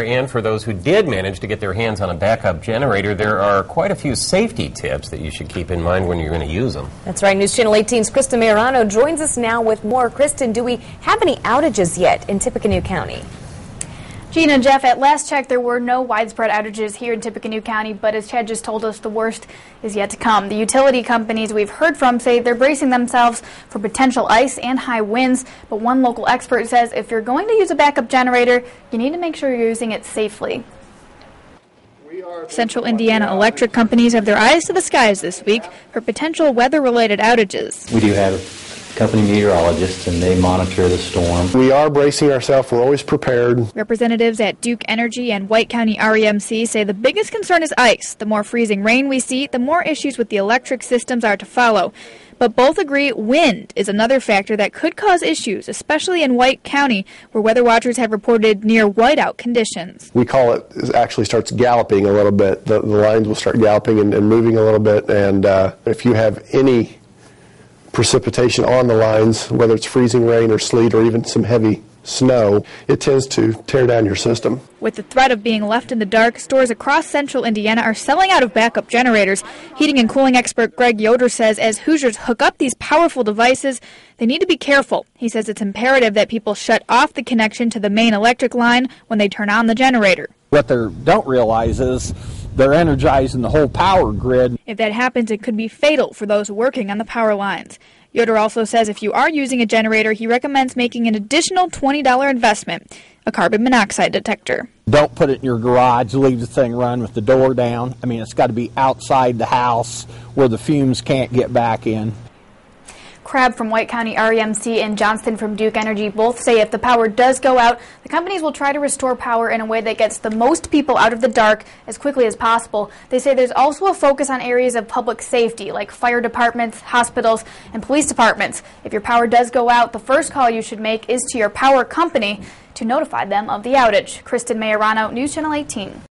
And for those who did manage to get their hands on a backup generator, there are quite a few safety tips that you should keep in mind when you're going to use them. That's right. News Channel 18's Kristen Majorano joins us now with more. Kristen, do we have any outages yet in Tippecanoe County? Gina and Jeff, at last check, there were no widespread outages here in Tippecanoe County, but as Chad just told us, the worst is yet to come. The utility companies we've heard from say they're bracing themselves for potential ice and high winds, but one local expert says if you're going to use a backup generator, you need to make sure you're using it safely. Central Indiana electric companies have their eyes to the skies this week for potential weather-related outages. We do have company meteorologists, and they monitor the storm. We are bracing ourselves. We're always prepared. Representatives at Duke Energy and White County REMC say the biggest concern is ice. The more freezing rain we see, the more issues with the electric systems are to follow. But both agree wind is another factor that could cause issues, especially in White County, where weather watchers have reported near whiteout conditions. We call it actually starts galloping a little bit. The lines will start galloping and moving a little bit, and if you have any precipitation on the lines, whether it's freezing rain or sleet or even some heavy snow, it tends to tear down your system. With the threat of being left in the dark, stores across central Indiana are selling out of backup generators. Heating and cooling expert Greg Yoder says as Hoosiers hook up these powerful devices, they need to be careful. He says it's imperative that people shut off the connection to the main electric line when they turn on the generator. What they don't realize is they're energizing the whole power grid. If that happens, it could be fatal for those working on the power lines. Yoder also says if you are using a generator, he recommends making an additional $20 investment, a carbon monoxide detector. Don't put it in your garage, leave the thing run with the door down. I mean, it's got to be outside the house where the fumes can't get back in. Crabb from White County REMC and Johnston from Duke Energy both say if the power does go out, the companies will try to restore power in a way that gets the most people out of the dark as quickly as possible. They say there's also a focus on areas of public safety like fire departments, hospitals, and police departments. If your power does go out, the first call you should make is to your power company to notify them of the outage. Kristen Majorano, News Channel 18.